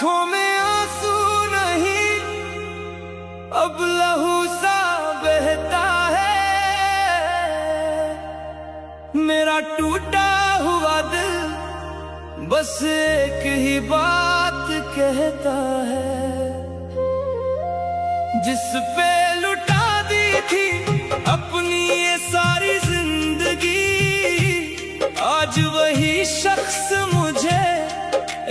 आंखों में आंसू नहीं, अब लहू सा बहता है। मेरा टूटा हुआ दिल बस एक ही बात कहता है, जिस पे लुटा दी थी अपनी ये सारी जिंदगी, आज वही शख्स मुझे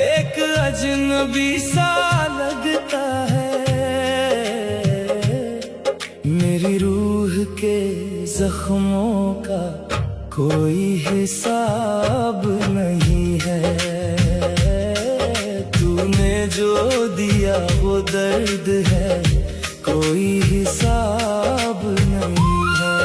एक अजनबी सा लगता है। मेरी रूह के जख्मों का कोई हिसाब नहीं है, तूने जो दिया वो दर्द है, कोई हिसाब नहीं है।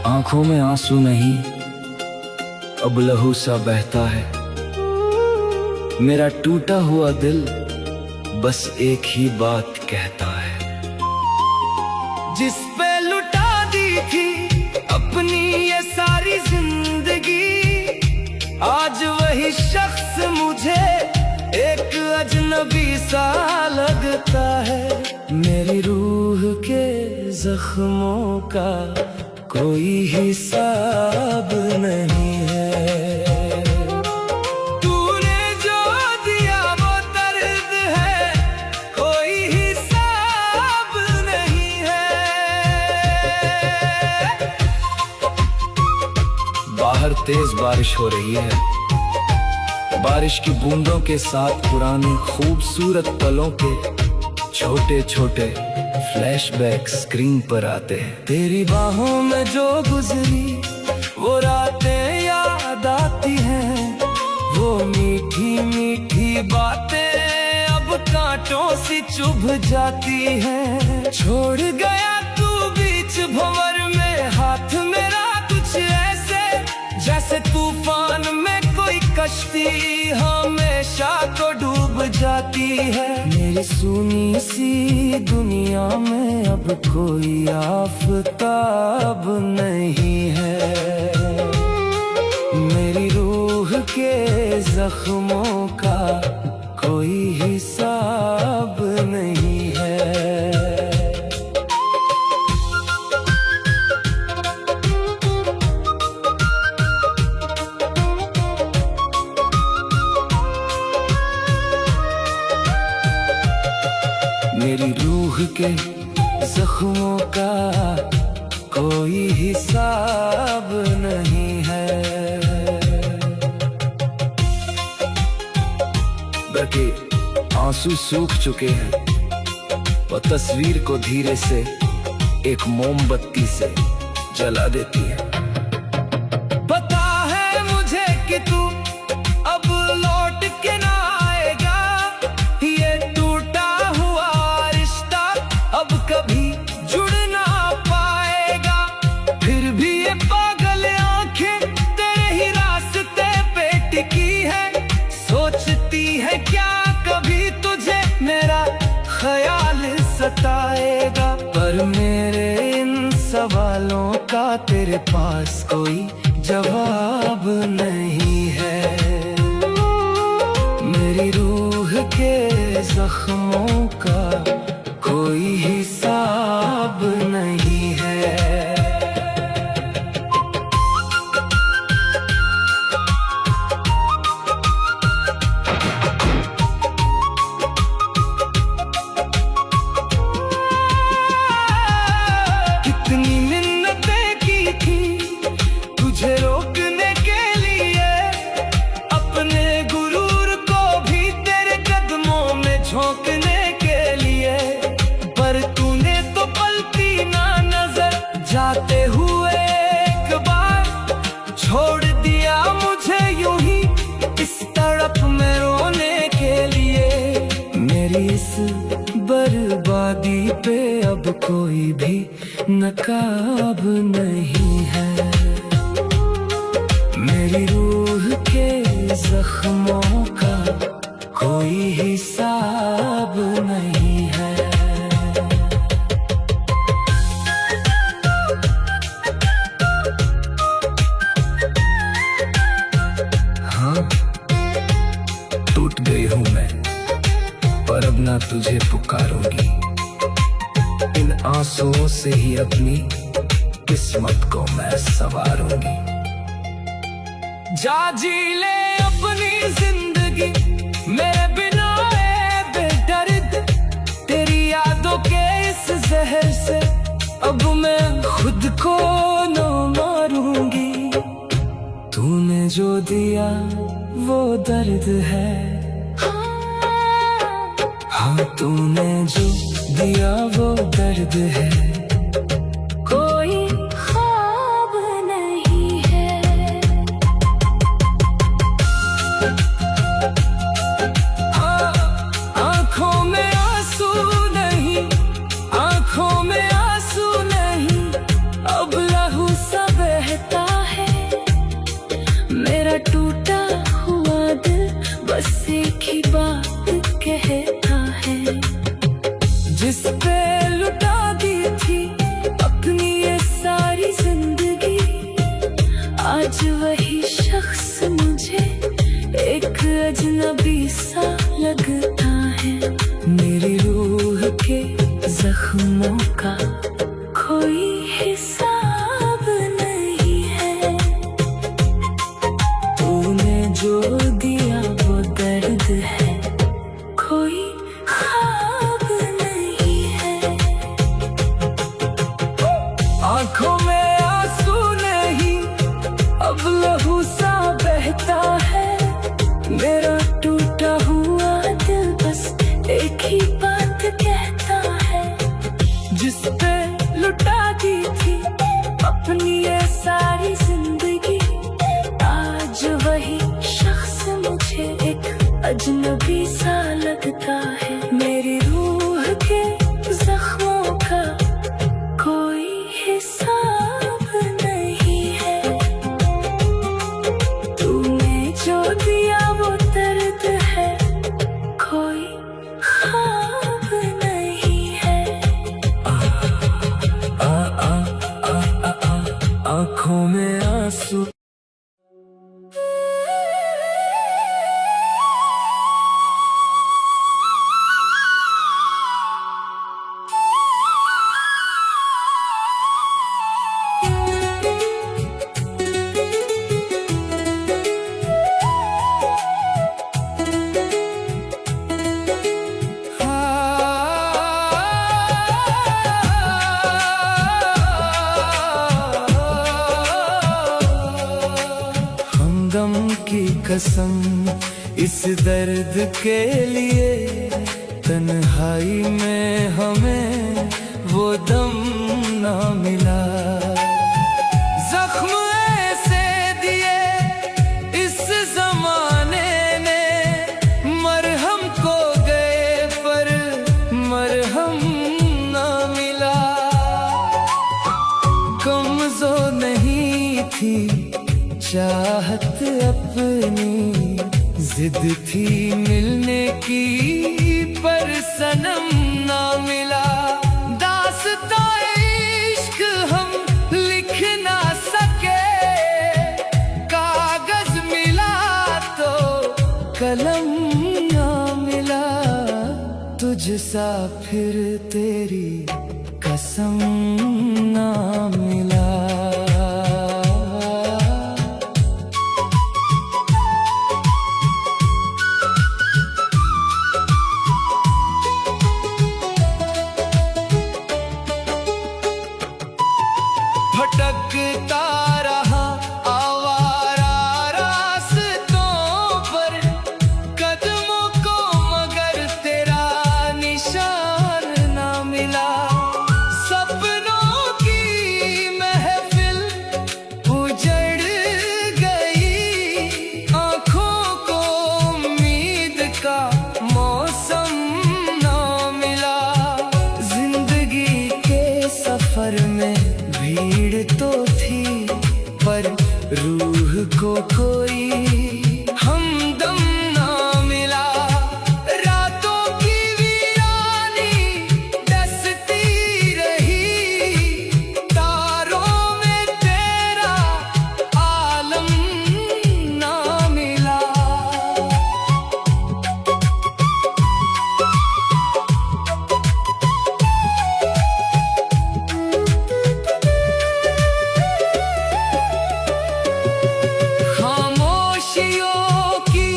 आंखों में आंसू नहीं, अब लहू सा बहता है। मेरा टूटा हुआ दिल बस एक ही बात कहता है, जिस पे लुटा दी थी अपनी ये सारी जिंदगी, आज वही शख्स मुझे एक अजनबी सा लगता है। मेरी रूह के जख्मों का कोई हिसाब नहीं है, तूने जो दिया वो दर्द है, कोई हिसाब नहीं है। बाहर तेज बारिश हो रही है, बारिश की बूंदों के साथ पुराने खूबसूरत पलों के छोटे छोटे फ्लैशबैक स्क्रीन पर आते हैं। तेरी बाहों में जो गुजरी वो रातें याद आती हैं, वो मीठी मीठी बातें अब कांटों सी चुभ जाती हैं। छोड़ गया तू बीच भंवर में हाथ मेरा, कुछ ऐसे जैसे तूफान में कोई कश्ती हमेशा को डूब जाती है। मेरी सुनी सी दुनिया में अब कोई आफताब नहीं है, मेरी रूह के जख्मों का कोई हिसाब नहीं है। मेरी रूह के जख्मों का कोई हिसाब नहीं है, बल्कि आंसू सूख चुके हैं, वो तस्वीर को धीरे से एक मोमबत्ती से जला देती है। पता है मुझे कि तू अब लौट के ना आएगा, ये टूटा हुआ रिश्ता अब कभी जुड़ ना पाएगा। फिर भी ये पागल आंखें तेरे ही रास्ते पे टिकी है, सोचती है क्या कभी तुझे मेरा ख्याल सताएगा। पर मेरे इन सवालों का तेरे पास कोई जवाब नहीं है, मेरी रूह के जख्मों का कोई हिसाब नहीं है। कितनी मिन्नतें की थी तुझे रोकने पे अब कोई भी नकाब नहीं है। मेरी रूह के जख्मों का कोई हिसाब नहीं है। हाँ, टूट गई हूँ मैं, पर अब ना तुझे पुकारूंगी। इन आंसुओं से ही अपनी किस्मत को मैं संवारूंगी। जा जी ले अपनी जिंदगी मेरे बिना ए बेदर्द। तेरी यादों के इस जहर से अब मैं खुद को न मारूंगी। तूने जो दिया वो दर्द है, हाँ तूने जो दिया वो दर्द है। कोई ख्वाब नहीं है। आंखों में आंसू नहीं, आंखों में आंसू नहीं, अब लहू सा बहता है। मेरा टूटा हुआ दिल बस एक ही बात कहता है। जिस पे लुटा दी थी अपनी ये सारी जिंदगी, आज वही शख्स मुझे एक अजनबी सा लगता है। मेरी रूह के जख्मों का कोई हिसाब नहीं है। तूने जो दिया वो दर्द है। कोई ख्वाब नहीं है। आंखों में आंसू नहीं, अब लहू सा बहता है। मेरा टूटा हुआ दिल बस एक ही बात कहता है। जिस पे लुटा दी थी अपनी ये सारी जिंदगी, आज वही शख्स मुझे एक अजनबी सा लगता है। मेरी रूह के जख्मों का कोई हिसाब नहीं है। तूने जो दिया वो दर्द है। कोई ख्वाब नहीं है। आंखों में आंसू। हमदम की कसम इस दर्द के लिए, तन्हाई में हमें वो दम ना मिला। जख्म ऐसे दिए इस जमाने ने, मरहम को गए पर मरहम ना मिला। कमजोर नहीं थी चाहत अपनी, जिद थी मिलने की पर सनम ना मिला। दास्तां इश्क हम लिख ना सके, कागज मिला तो कलम ना मिला। तुझ सा फिर तेरी कसम ना मिला। भटकता रहा आवारा रास्तों पर, कदमों को मगर तेरा निशान ना मिला। सपनों की मैं रूह को कोई हमदम ना मिला। रातों की वीरानी डसती रही, तारों में तेरा आलम ना मिला। खामोशियों की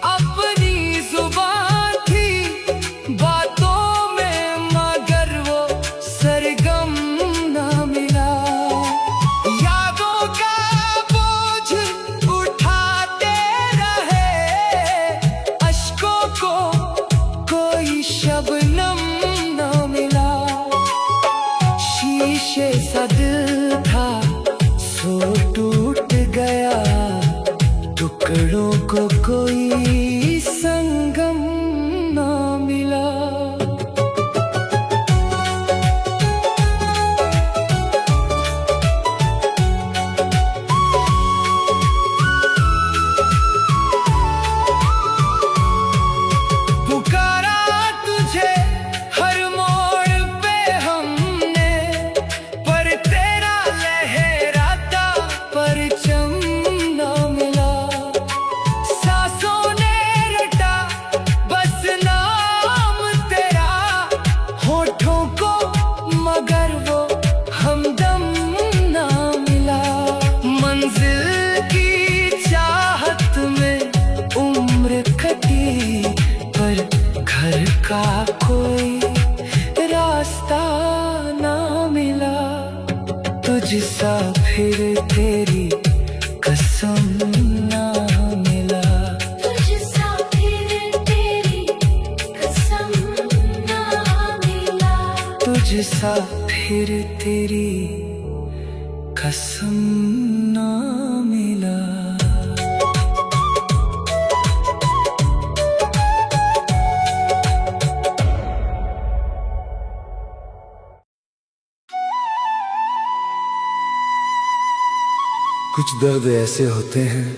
अपनी जुबान थी, बातों में मगर वो सरगम ना मिला। यादों का बोझ उठाते रहे, अश्कों को कोई शबनम ना मिला। शीशे सा दिल था सो टूट गया, टुकड़ों को कोई संगम ना मिला। पुकारा तुझे हर मोड़ पे हमने, पर तेरा लहराता परचम ना मिला। सांसों ने रटा बस नाम तेरा, होठों को मगर वो हमदम ना मिला। मंजिल की चाहत में उम्र कटी, पर घर का कोई रास्ता ना मिला। तुझसा फिर तेरी कसम ना मिला। तुझसा फिर तेरी कसम ना मिला। तुझसा फिर तेरी कसम ना मिला। कुछ दर्द ऐसे होते हैं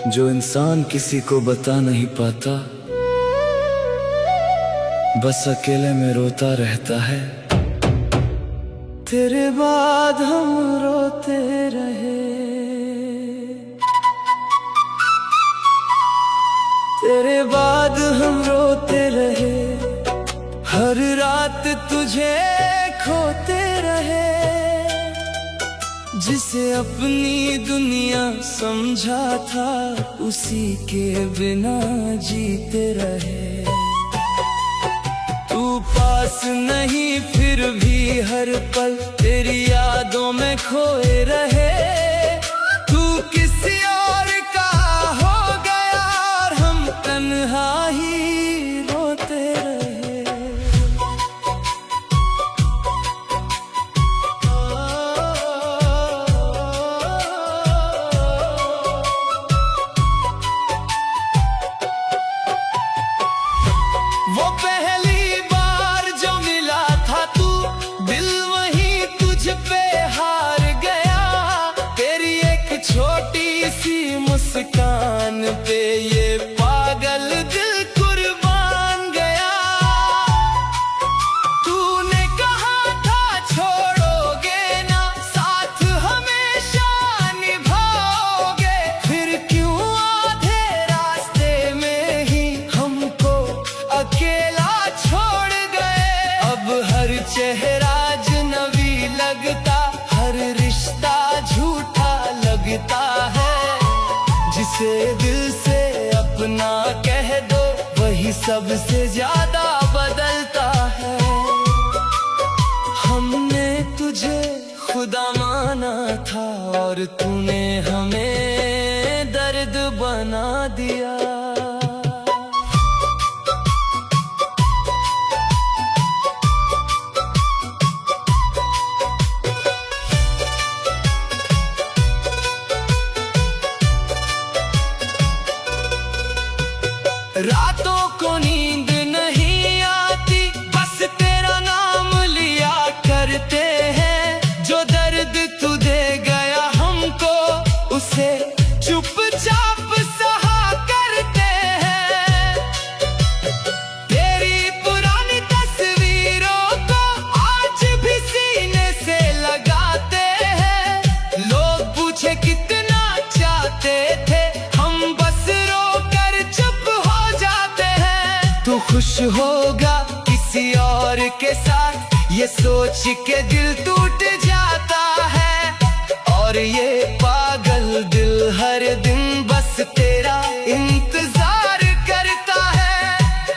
जो इंसान किसी को बता नहीं पाता, बस अकेले में रोता रहता है। तेरे बाद हम रोते रहे, तेरे बाद हम रोते रहे, हर रात तुझे खोते रहे। जिसे अपनी दुनिया समझा था, उसी के बिना जीते रहे। तू पास नहीं फिर भी हर पल तेरी यादों में खोए रहे। तू किसी और का हो गया और हम तन्हा ही रोते रहे। वो पहली बार जो मिला था तू, दिल वहीं तुझ पे हार गया। तेरी एक छोटी सी मुस्कान पे ये पागल दिल कुर्बान गया। तूने कहा था छोड़ोगे ना, साथ हमेशा निभाओगे, फिर क्यों आधे रास्ते में ही हमको अकेला छोड़ गए। अब हर चेहरा अजनबी लगता, हर रिश्ता झूठा लगता है। जिसे दिल से अपना कह दो, वही सबसे ज्यादा बदलता है। हमने तुझे खुदा माना था और तूने हमें दर्द बना दिया। रातों को नींद नहीं आती, बस तेरा नाम लिया करते हैं। जो दर्द तू देगा तुझे कितना चाहते थे, हम बस रोकर चुप हो जाते हैं। तू खुश होगा किसी और के साथ, ये सोच के दिल टूट जाता है। और ये पागल दिल हर दिन बस तेरा इंतजार करता है।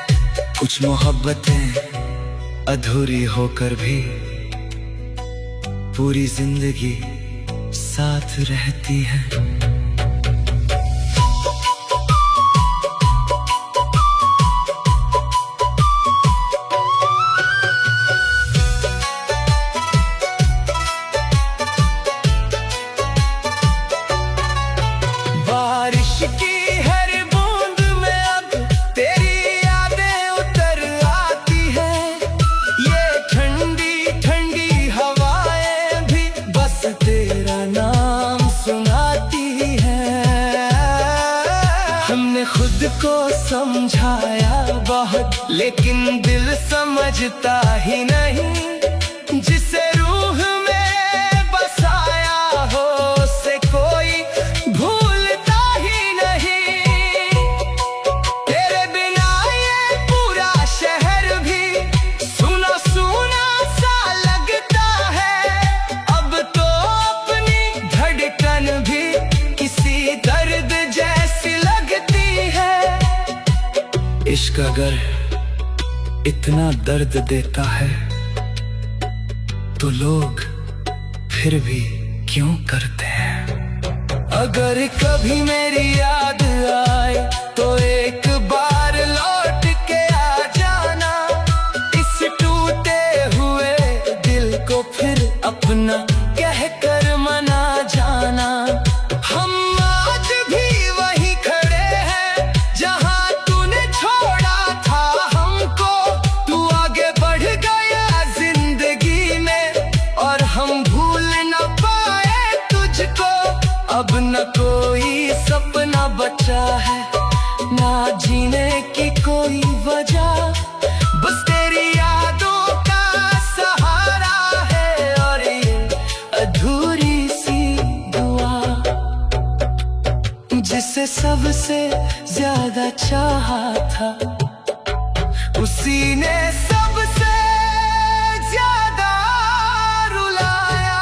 कुछ मोहब्बतें अधूरी होकर भी पूरी जिंदगी साथ रहती हैं। बारिश की हर बूंद में अब तेरी यादें उतर आती हैं। ये ठंडी ठंडी हवाएं भी बस तेरा नाम सुनाती हैं। हमने खुद को समझाया बहुत, लेकिन दिल समझता ही नहीं। जिसे रूह में बसाया हो उसे कोई भूलता ही नहीं। तेरे बिना ये पूरा शहर भी सुना सुना सा लगता है। अब तो अपनी धड़कन भी किसी दर्द जैसी लगती है। इश्क अगर इतना दर्द देता है तो लोग फिर भी क्यों करते हैं। अगर कभी मेरी याद आए तो एक बार लौट के आ जाना। इस टूटे हुए दिल को फिर अपना कह कर मना जाना। हम आज भी वहीं खड़े हैं जहां तूने छोड़ा था हमको। तू आगे बढ़ गया जिंदगी में और हम भूल न पाए तुझको। अब न कोई सपना बचा है, ना जीने की कोई वजह। बस तेरी यादों का सहारा है और ये अधूरी सी दुआ। जिसे सबसे ज्यादा चाहा था उसी ने सबसे ज्यादा रुलाया।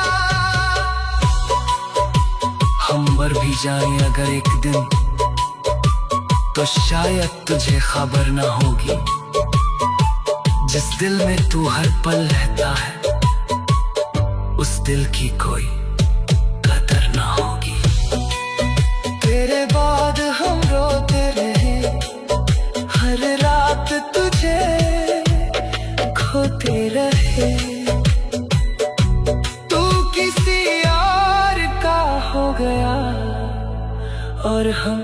हम मर भी जाएं अगर एक दिन तो शायद तुझे खबर ना होगी। जिस दिल में तू हर पल रहता है उस दिल की कोई कदर ना होगी। तेरे बाद हम रोते रहे हर रात तुझे खोते रहे। तू किसी और का हो गया और हम